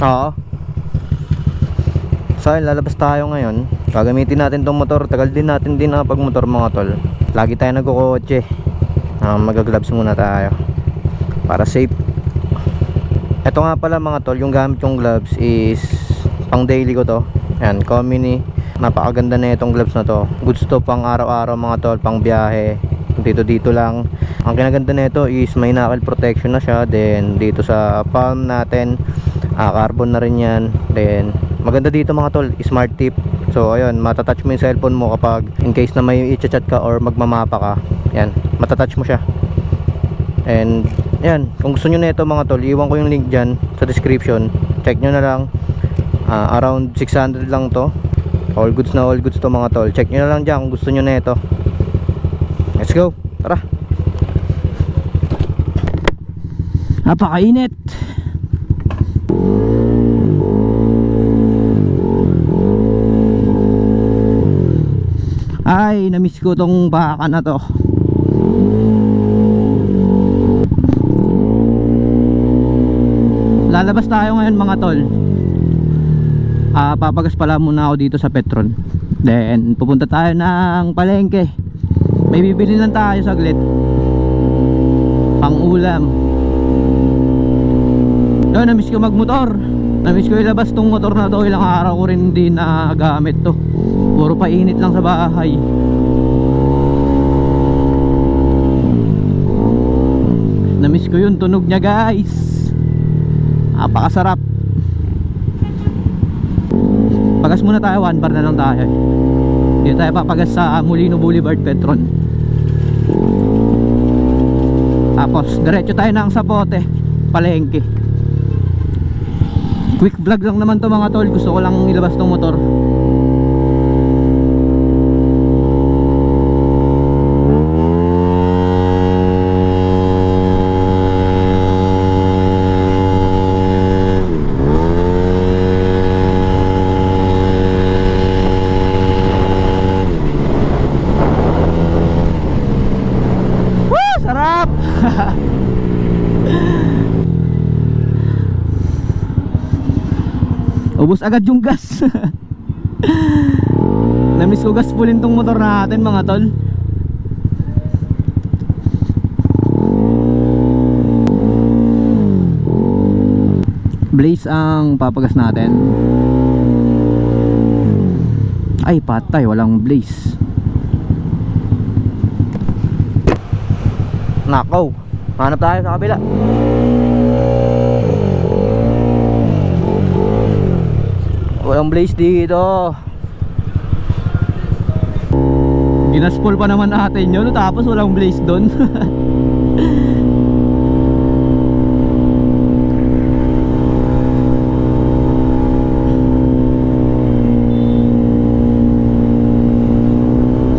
Oo. So ayun, lalabas tayo ngayon. Gagamitin natin tong motor. Tagal din natin din pag motor mga tol. Lagi tayo nagkukotse. Mag-gloves muna tayo para safe. Ito nga pala mga tol, yung gamit yung gloves is pang daily ko to. Ayan, Komini. Napakaganda na itong gloves na to. Goods to pang araw-araw mga tol, pang biyahe. Dito lang. Ang kinaganda na ito is may knuckle protection na siya. Then dito sa palm natin, carbon na rin yan. Then maganda dito mga tol, smart tip. So ayun, matatouch mo yung cellphone mo kapag in case na may i-chat ka or magmamapa ka. Yan, matatouch mo siya. And yan, kung gusto nyo na ito mga tol, iwan ko yung link dyan sa description. Check nyo na lang. Around 600 lang to. All goods to mga tol. Check nyo na lang dyan kung gusto nyo na ito. Let's go, tara. Napakainit. Ay, namiss ko tong baka na to. Lalabas tayo ngayon mga tol. Papagas pala muna ako dito sa Petron. Then pupunta tayo ng palengke. May bibili lang tayo saglit pang ulam. Doon, namiss ko magmotor. Namiss ko ilabas tong motor na to. Ilang araw ko rin hindi na gamit to. Puro painit lang sa bahay. Namiss ko yung tunog niya guys. Napakasarap. Pagas muna tayo, 1 bar na lang tayo. Dito tayo papagas sa Molino Boulevard, Petron. Tapos diretso tayo ng Sapote, palengke. Quick vlog lang naman to mga tol. Gusto ko lang ilabas tong motor. Ubus agad yung gas. Namiss ko gas pulin tong motor natin mga tol. Blaze ang papagas natin. Ay patay, walang blaze. Nakaw, hanap tayo sa kabila. Walang blaze dito. Ginaspol pa naman natin yun, tapos walang blaze doon.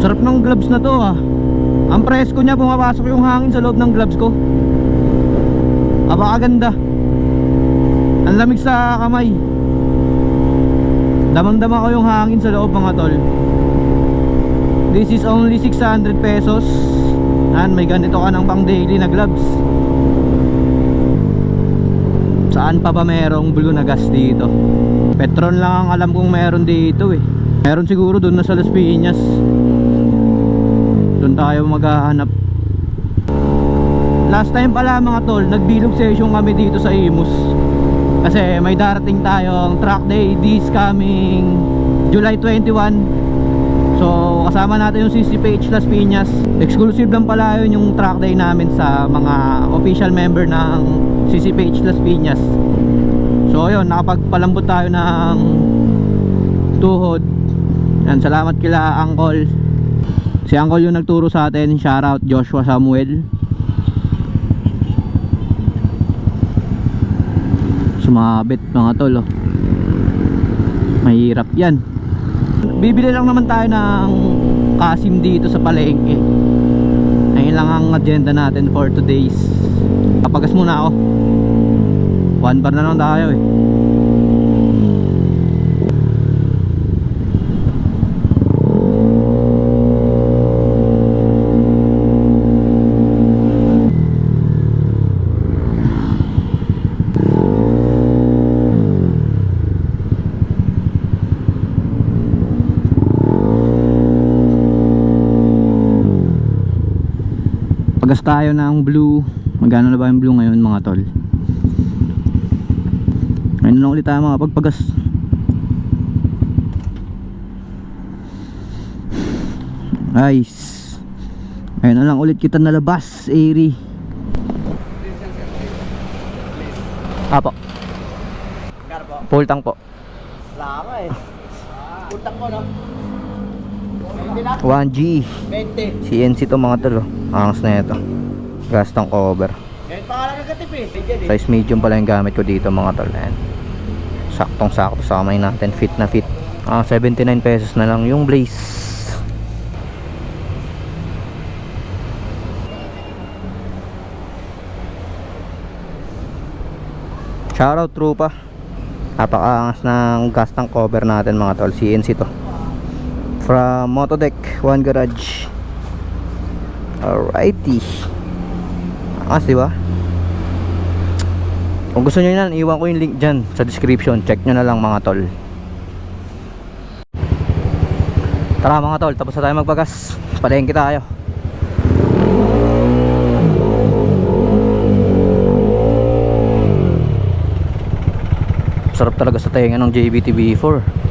Sarap ng gloves na to ah. Ang presko niya, pumapasok yung hangin sa loob ng gloves ko. Abakaganda. Ang lamig sa kamay. Damang-dama ko yung hangin sa loob mga tol. This is only 600 pesos. And may ganito ka ng pang daily na gloves. Saan pa ba merong blue na gas dito? Petron lang ang alam kong meron dito eh. Meron siguro doon na sa Las Piñas. Doon tayo maghahanap. Last time pala mga tol, nagbilog session kami dito sa Imus. Kasi may darating tayong track day this coming July 21. So kasama natin yung CCPH Las Piñas. Exclusive lang pala yun yung track day namin sa mga official member ng CCPH Las Piñas. So yun, nakapagpalambot tayo ng tuhod. Yan, salamat kila Uncle. Si Uncle yung nagturo sa atin. Shoutout Joshua Samuel. Sumabit mga tol oh. Mahirap yan. Bibili lang naman tayo ng kasim dito sa palengke. Ayun lang ang agenda natin for today's. Papagas muna ako. 1 bar na lang tayo eh. Pagas tayo ng blue. Magkano na ba yung blue ngayon mga tol? Ngayon lang ulit tayo makapagpagas. Nice. Ngayon na lang ulit kita nalabas, Airy. Apo. Full tank po. Lama eh. Puntang ko no? 1G 20. CNC to mga tol, oh. Angas na ito. Gas tank cover. Ngayon pa ka lang nagatip eh. Size medium pala yung gamit ko dito mga tol. Ayan. Saktong sakto sa kamay natin. Fit na fit. 79 pesos na lang yung blaze. Shoutout trupa. Napakaangas ng gas tank cover natin mga tol. CNC to. From Motodeck One Garage. Alrighty. Angas diba? Kung gusto nyo yan, iwan ko yung link dyan sa description. Check nyo na lang mga tol. Tara mga tol, tapos na tayo magpagas. Palengke tayo. Sarap talaga sa tenga ng JBT B4.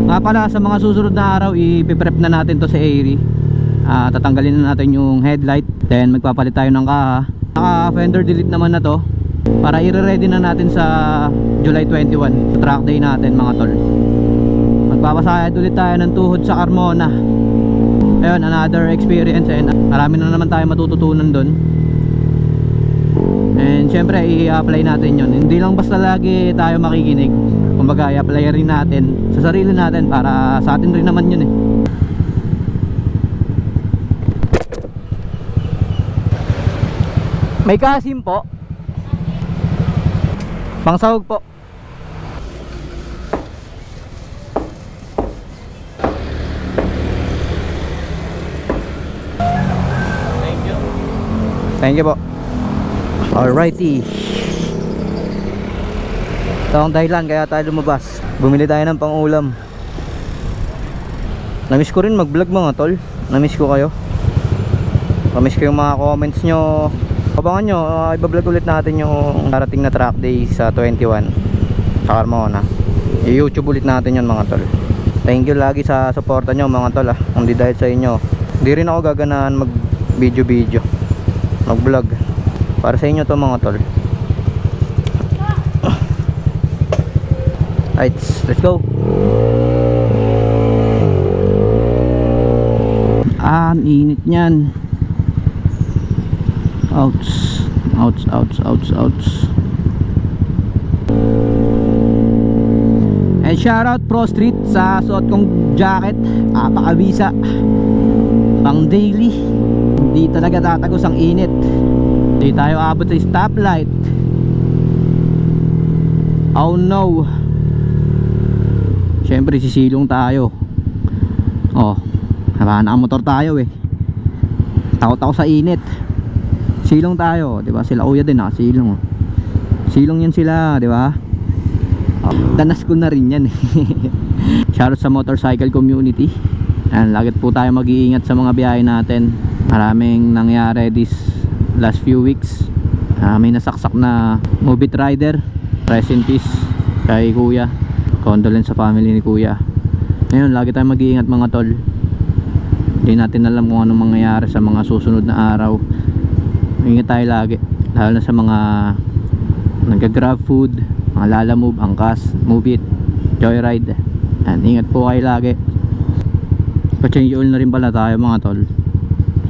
Nga pala, sa mga susunod na araw i-prep na natin to sa Airy. Tatanggalin na natin yung headlight. Then magpapalit tayo ng kaha. Naka fender delete naman na to, para i-ready na natin sa July 21, track day natin mga tol. Magpapasayad ulit tayo ng tuhod sa Carmona. Ayun, another experience, and marami na naman tayo matututunan doon. And syempre i-apply natin yun. Hindi lang basta lagi tayo makikinig. Kumbaga i-apply rin natin sa sarili natin, para sa atin rin naman yun eh. May kasim po. Pangsahog po. Thank you po. Alrighty. Ito ang dahilan kaya tayo lumabas. Bumili tayo ng pang-ulam. Namiss ko rin mag-vlog mga tol. Namiss ko kayo. Namiss ko yung mga comments nyo. Abangan nyo, ibablog ulit natin yung darating na track day sa 21 sa Carmona. I-YouTube ulit natin yun mga tol. Thank you lagi sa suporta nyo mga tol. Hindi dahil sa inyo, hindi rin ako gaganaan mag video mag vlog. Para sa inyo to mga tol. Alright, let's go. Ang init nyan. Ouch. Ouch, ouch, ouch, ouch. And shoutout Pro Street sa suot kong jacket. Apakabisa. Pang daily. Hindi talaga tatagos ang init. Hindi tayo abot sa stoplight. Oh no. Siyempre sisilong tayo. Oh, nakamotor tayo eh. Takot ako sa init. Silong tayo, 'di ba? Sila kuya din silong. Silong 'yan sila, 'di ba? Danas ko na rin 'yan. Shoutout sa motorcycle community. Lagi po tayo mag-iingat sa mga biyahe natin. Maraming nangyari this last few weeks. May nasaksak na Mobit rider. Rest in peace kay kuya. Condolence sa family ni kuya. Ngayon, lagi tayo mag-iingat mga tol. Hindi natin alam kung anong mangyayari sa mga susunod na araw. Ingat tayo lagi, lalo na sa mga nag-grab food, mga lalamove, angkas, move it, joyride. Ingat po kayo lagi. Pa-change oil na rin pala tayo mga tol.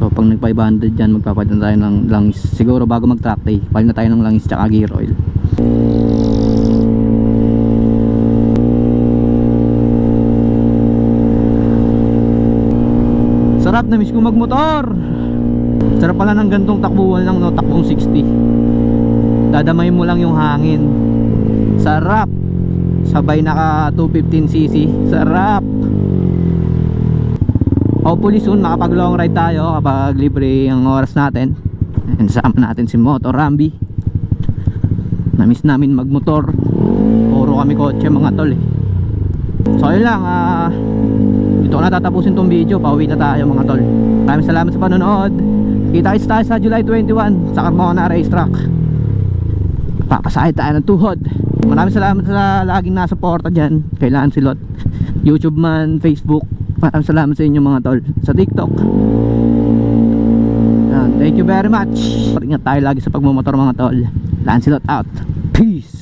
So pag nag-500 dyan, magpapalit na tayo ng langis. Siguro bago mag-track day, palit na tayo ng langis tsaka gear oil. Sarap, na-miss ko magmotor. Sarap pala ng gantong takbuhan lang, no? Takbong 60. Dadamay mo lang yung hangin. Sarap. Sabay naka 215cc. Sarap. Hopefully soon makapag long ride tayo kapag libre ang oras natin. And sama natin si Moto Rambi. Na-miss namin magmotor. Puro kami kotse mga tol eh. So yun lang, dito dito ko natatapusin tong video. Pauwi na tayo mga tol. Maraming salamat sa panonood. Kita-kits tayo sa July 21 sa Carmona Racetrack. Papasahid tayo ng tuhod. Maraming salamat sa laging nasuporta dyan. Kay Lancelot, YouTube man, Facebook. Maraming salamat sa inyo mga tol. Sa TikTok. Thank you very much. Ingat tayo lagi sa pagmumotor mga tol. Lancelot out. Peace.